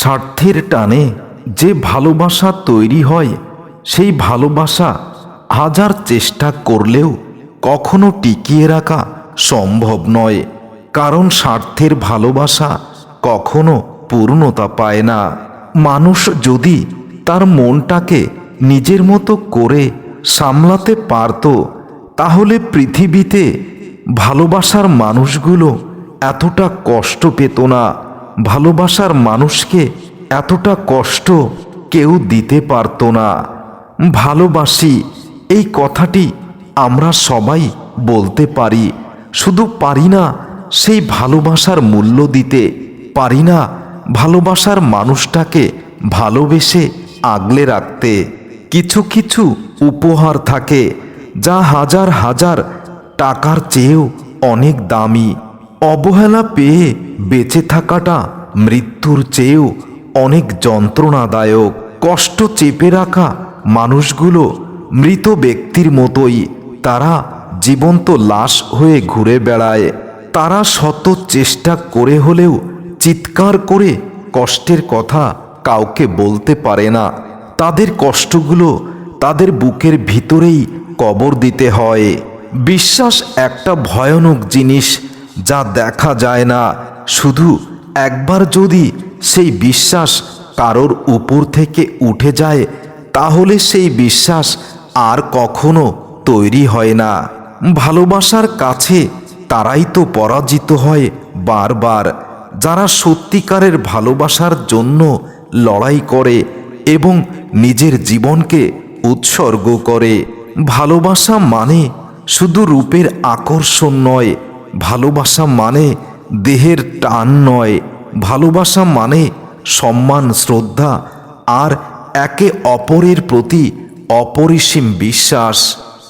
স্বার্থের টানে যে ভালোবাসা তৈরি হয় সেই ভালোবাসা হাজার চেষ্টা করলেও কখনো টিকিয়ে রাখা সম্ভব নয়। কারণ স্বার্থের ভালোবাসা কখনো পূর্ণতা পায় না। মানুষ যদি তার মনটাকে নিজের মতো করে সামলাতে পারত, তাহলে পৃথিবীতে ভালোবাসার মানুষগুলো এতটা কষ্ট পেত না। ভালোবাসার মানুষকে এতটা কষ্ট কেউ দিতে পারত না। ভালোবাসি এই কথাটি আমরা সবাই বলতে পারি, শুধু পারি না সেই ভালোবাসার মূল্য দিতে, পারি না ভালোবাসার মানুষটাকে ভালোবেসে আগলে রাখতে। কিছু কিছু উপহার থাকে যা হাজার হাজার টাকার চেয়েও অনেক দামি। অবহেলা পেয়ে বেঁচে থাকাটা মৃত্যুর চেয়েও অনেক যন্ত্রণাদায়ক। কষ্ট চেপে রাখা মানুষগুলো মৃত ব্যক্তির মতোই, তারা জীবন্ত লাশ হয়ে ঘুরে বেড়ায়। তারা শত চেষ্টা করে হলেও চিৎকার করে কষ্টের কথা কাউকে বলতে পারে না। তাদের কষ্টগুলো তাদের বুকের ভিতরেই কবর দিতে হয়। বিশ্বাস একটা ভয়ানক জিনিস যা দেখা যায় না। শুধু একবার যদি সেই বিশ্বাস কারোর উপর থেকে উঠে যায়, তাহলে সেই বিশ্বাস আর কখনো তৈরি হয় না। ভালোবাসার কাছে তারাই তো পরাজিত হয় বারবার, যারা সত্যিকারের ভালোবাসার জন্য লড়াই করে এবং নিজের জীবনকে উৎসর্গ করে। ভালোবাসা মানে শুধু রূপের আকর্ষণ নয়, ভালোবাসা মানে দেহের টান নয়, ভালোবাসা মানে সম্মান, শ্রদ্ধা আর একে অপরের প্রতি অপরিসীম বিশ্বাস।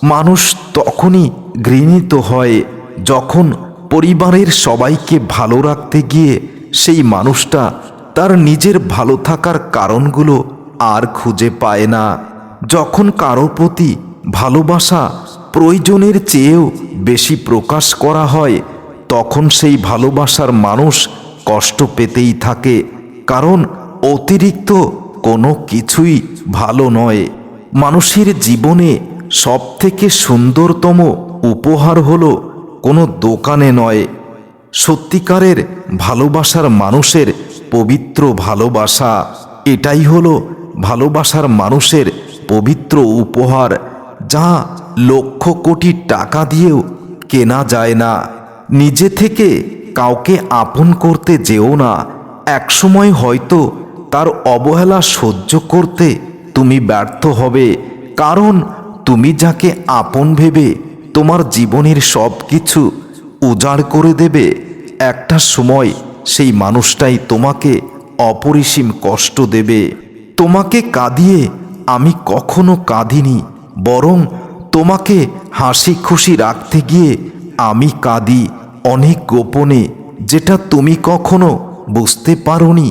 মানুষ তখনই ঘৃণিত হয় যখন পরিবারের সবাইকে ভালো রাখতে গিয়ে সেই মানুষটা তার নিজের ভালো থাকার কারণগুলো আর খুঁজে পায় না। যখন কারো প্রতি ভালোবাসা প্রয়োজনের চেয়েও বেশি প্রকাশ করা হয়, তখন সেই ভালোবাসার মানুষ কষ্ট পেতেই থাকে। কারণ অতিরিক্ত কোনো কিছুই ভালো নয়। মানুষের জীবনে সবথেকে সুন্দরতম উপহার হলো কোনো দোকানে নয়, সত্যিকারের ভালোবাসার মানুষের পবিত্র ভালোবাসা। এটাই হলো ভালোবাসার মানুষের পবিত্র উপহার, যা লক্ষ কোটি টাকা দিয়েও কেনা যায় না। নিজে থেকে কাউকে আপন করতে যেও না। একসময় হয়তো তার অবহেলা সহ্য করতে তুমি ব্যর্থ হবে, কারণ তুমি যাকে আপন ভেবে তোমার জীবনের সব কিছু উজাড় করে দেবে, একটা সময় সেই মানুষটাই তোমাকে অপরিসীম কষ্ট দেবে। তোমাকে কাঁদিয়ে আমি কখনো কাঁদিনি, বরং তোমাকে হাসি খুশি রাখতে গিয়ে আমি কাঁদি অনেক গোপনে, যেটা তুমি কখনো বুঝতে পারোনি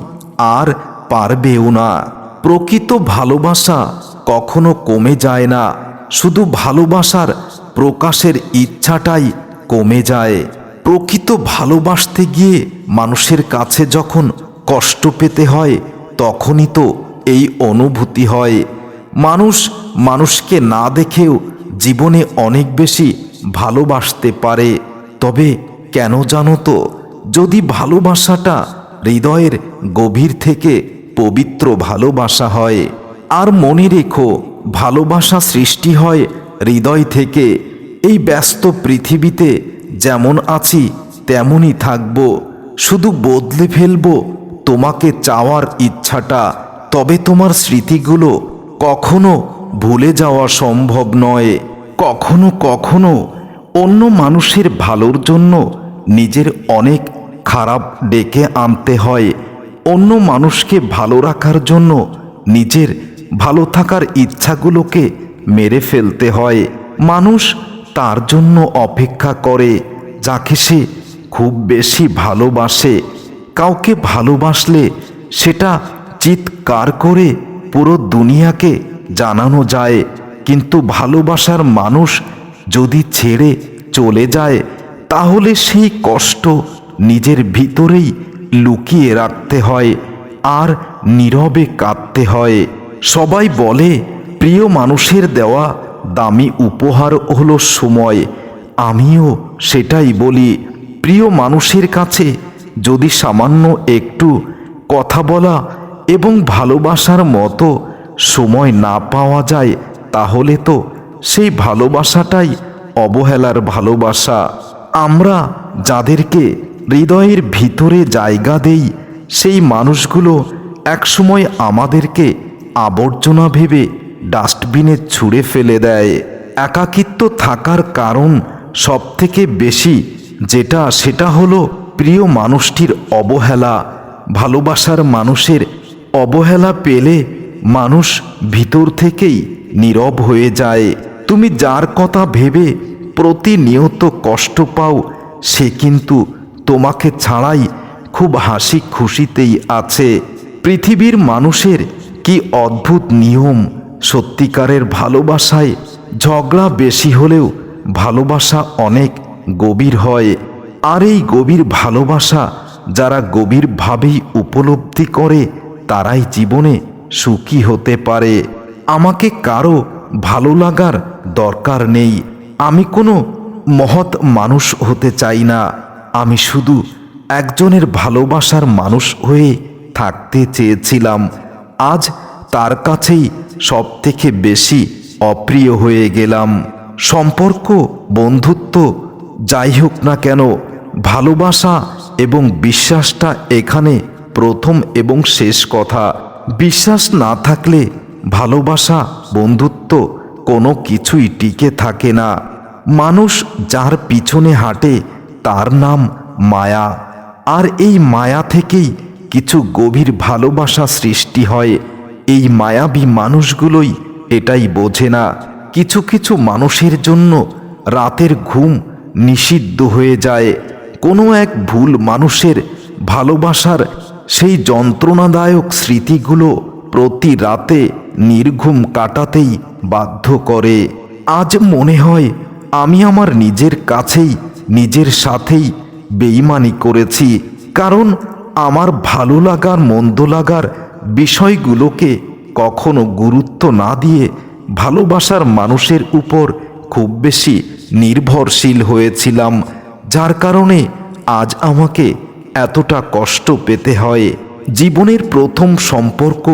আর পারবেও না। প্রকৃত ভালোবাসা কখনো কমে যায় না, শুধু ভালোবাসার প্রকাশের ইচ্ছাটাই কমে যায়। প্রকৃত ভালোবাসতে গিয়ে মানুষের কাছে যখন কষ্ট পেতে হয়, তখনই তো এই অনুভূতি হয়। মানুষ মানুষকে না দেখেও জীবনে অনেক বেশি ভালোবাসতে পারে। তবে কেন জানো তো? যদি ভালোবাসাটা হৃদয়ের গভীর থেকে পবিত্র ভালোবাসা হয়। আর মনে রেখো, ভালোবাসা সৃষ্টি হয় হৃদয় থেকে। এই ব্যস্ত পৃথিবীতে যেমন আছি তেমনই থাকবো, শুধু বদলে ফেলবো তোমাকে চাওয়ার ইচ্ছাটা। তবে তোমার স্মৃতিগুলো কখনো ভুলে যাওয়া সম্ভব নয়। কখনো কখনো অন্য মানুষের ভালোর জন্য নিজের অনেক খারাপ ডেকে আনতে হয়। অন্য মানুষকে ভালো রাখার জন্য নিজের ভালো থাকার ইচ্ছাগুলোকে মেরে ফেলতে হয়। মানুষ তার জন্য অপেক্ষা করে যাকে সে খুব বেশি ভালোবাসে। কাউকে ভালোবাসলে সেটা চিৎকার করে পুরো দুনিয়াকে জানানো যায়, কিন্তু ভালোবাসার মানুষ যদি ছেড়ে চলে যায়, তাহলে সেই কষ্ট নিজের ভিতরেই লুকিয়ে রাখতে হয়। আর নীরবে কাঁদতে হয়। সবাই বলে প্রিয় মানুষের দেওয়া দামি উপহার হলো সময়। আমিও সেটাই বলি। প্রিয় মানুষের কাছে যদি সামান্য একটু কথা বলা এবং ভালোবাসার মতো সময় না পাওয়া যায়, তাহলে তো সেই ভালোবাসাটাই অবহেলার ভালোবাসা। আমরা যাদেরকে হৃদয়ের ভিতরে জায়গা দেই, সেই মানুষগুলো একসময় আমাদেরকে আবর্জনা ভেবে ডাস্টবিনে ছুঁড়ে ফেলে দেয়। একাকিত্ব থাকার কারণ সবথেকে বেশি সেটা হলো প্রিয় মানুষটির অবহেলা। ভালোবাসার মানুষের অবহেলা পেলে মানুষ ভিতর থেকেই নীরব হয়ে যায়। তুমি যার কথা ভেবে প্রতিনিয়ত কষ্ট পাও, সে কিন্তু তোমাকে ছাড়াই খুব হাসি খুশিতেই আছে। পৃথিবীর মানুষের কি অদ্ভুত নিয়ম! সত্যিকারের ভালোবাসায় ঝগড়া বেশি হলেও ভালোবাসা অনেক গভীর হয়। আর এই গভীর ভালোবাসা যারা গভীরভাবেই উপলব্ধি করে, তারাই জীবনে সুখী হতে পারে। আমাকে কারো ভালো লাগার দরকার নেই। আমি কোনো মহৎ মানুষ হতে চাই না। আমি শুধু একজনের ভালোবাসার মানুষ হয়ে থাকতে চেয়েছিলাম। আজ তার কাছেই সবথেকে বেশি অপ্রিয় হয়ে গেলাম। সম্পর্ক, বন্ধুত্ব যাই হোক না কেন, ভালোবাসা এবং বিশ্বাসটা এখানে প্রথম এবং শেষ কথা। বিশ্বাস না থাকলে ভালোবাসা, বন্ধুত্ব কোনো কিছুই টিকে থাকে না। মানুষ যার পিছনে হাঁটে তার নাম মায়া। আর এই মায়া থেকেই কিছু গভীর ভালোবাসা সৃষ্টি হয়। এই মায়াবী মানুষগুলোই এটাই বোঝে না। কিছু কিছু মানুষের জন্য রাতের ঘুম নিষিদ্ধ হয়ে যায়। কোনো এক ভুল মানুষের ভালোবাসার সেই যন্ত্রণাদায়ক স্মৃতিগুলো প্রতি রাতে নির্ঘুম কাটাতেই বাধ্য করে। আজ মনে হয় আমি আমার নিজের কাছেই, নিজের সাথেই বেঈমানি করেছি। কারণ আমার ভালো লাগার মন্দ লাগার বিষয়গুলোকে কখনো গুরুত্ব না দিয়ে ভালোবাসার মানুষের উপর খুব বেশি নির্ভরশীল হয়েছিলাম, যার কারণে আজ আমাকে এতটা কষ্ট পেতে হয়। জীবনের প্রথম সম্পর্ক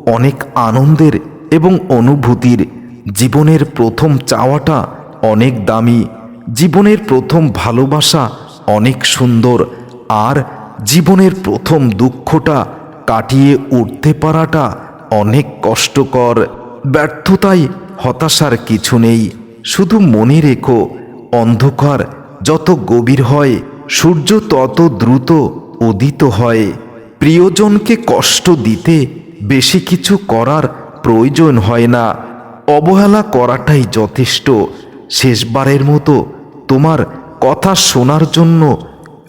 অনেক আনন্দের এবং অনুভূতির। জীবনের প্রথম চাওয়াটা অনেক দামি। জীবনের প্রথম ভালোবাসা অনেক সুন্দর। আর জীবনের প্রথম দুঃখটা কাটিয়ে উঠতে পারাটা অনেক কষ্টকর। ব্যর্থতায় হতাশার কিছু নেই। শুধু মনে রেখো, অন্ধকার যত গভীর হয়, সূর্য তত দ্রুত উদিত হয়। প্রিয়জনকে কষ্ট দিতে বেশি কিছু করার প্রয়োজন হয় না। অবহেলা করাটাই যথেষ্ট। শেষবারের মতো তোমার কথা শোনার জন্য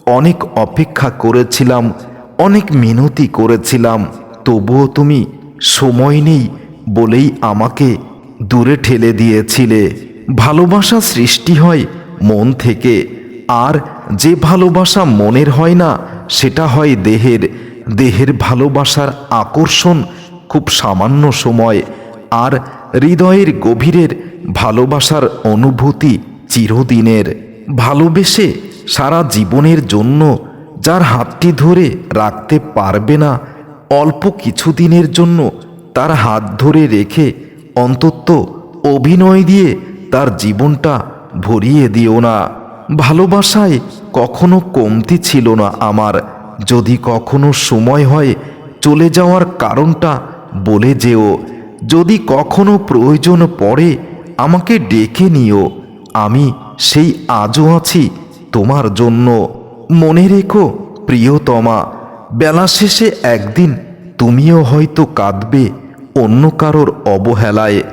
অনেক অপেক্ষা করেছিলাম, অনেক মিনতি করেছিলাম। তবুও তুমি সময় নেই বলেই আমাকে দূরে ঠেলে দিয়েছিলে। ভালোবাসা সৃষ্টি হয় মন থেকে। আর যে ভালোবাসা মনের হয় না, সেটা হয় দেহের। দেহের ভালোবাসার আকর্ষণ খুব সামান্য সময়। আর হৃদয়ের গভীরের ভালোবাসার অনুভূতি চিরদিনের। ভালোবেসে সারা জীবনের জন্য যার হাতটি ধরে রাখতে পারবে না, অল্প কিছুদিনের জন্য তার হাত ধরে রেখে অন্তত অভিনয় দিয়ে তার জীবনটা ভরিয়ে দিও না। ভালোবাসায় কখনো কমতি ছিল না আমার। যদি কখনো সময় হয় চলে যাওয়ার কারণটা বলে যেও। যদি কখনো প্রয়োজন পড়ে আমাকে ডেকে নিও। আমি সেই আজও আছি তোমার জন্য। মনে রেখো প্রিয়তমা, বেলা শেষে একদিন তুমিও হয়তো কাঁদবে অন্য কারোর অবহেলায়।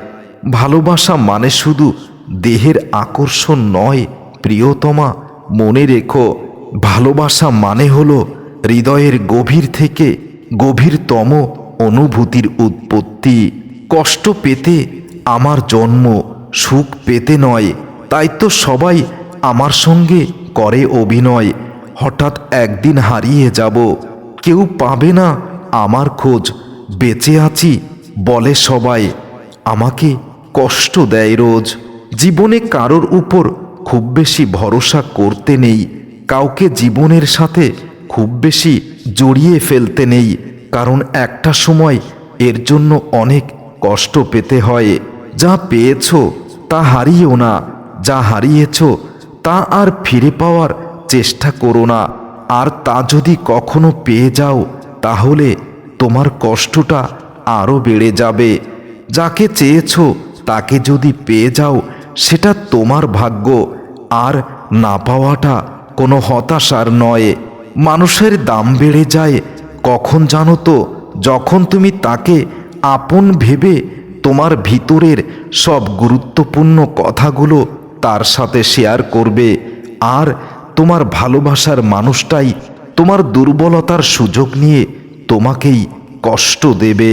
ভালোবাসা মানে শুধু দেহের আকর্ষণ নয় প্রিয়তমা, মনে রেখো, ভালোবাসা মানে হলো হৃদয়ের গভীর থেকে গভীরতম অনুভূতির উৎপত্তি। কষ্ট পেতে আমার জন্ম, সুখ পেতে নয়। তাই তো সবাই আমার সঙ্গে করে অভিনয়। হঠাৎ একদিন হারিয়ে যাব, কেউ পাবে না আমার খোঁজ, বেঁচে আছি বলে সবাই, আমাকে কষ্ট দেয় রোজ। জীবনে কারোর উপর খুব বেশি ভরসা করতে নেই, কাউকে জীবনের সাথে খুব বেশি জড়িয়ে ফেলতে নেই, কারণ একটা সময় এর জন্য অনেক কষ্ট পেতে হয়। যা পেয়েছো তা হারিও না, যা হারিয়েছো তা আর ফিরে পাওয়ার চেষ্টা করো না। আর তা যদি কখনো পেয়ে যাও তাহলে তোমার কষ্টটা আরও বেড়ে যাবে। যাকে চেয়েছো তাকে যদি পেয়ে যাও সেটা তোমার ভাগ্য, আর না পাওয়াটা কোনো হতাশার নয়। মানুষের দাম বেড়ে যায় কখন জানো তো, যখন তুমি তাকে আপন ভেবে তোমার ভিতরের সব গুরুত্বপূর্ণ কথাগুলো তার সাথে শেয়ার করবে, আর তোমার ভালোবাসার মানুষটাই তোমার দুর্বলতার সুযোগ নিয়ে তোমাকেই কষ্ট দেবে।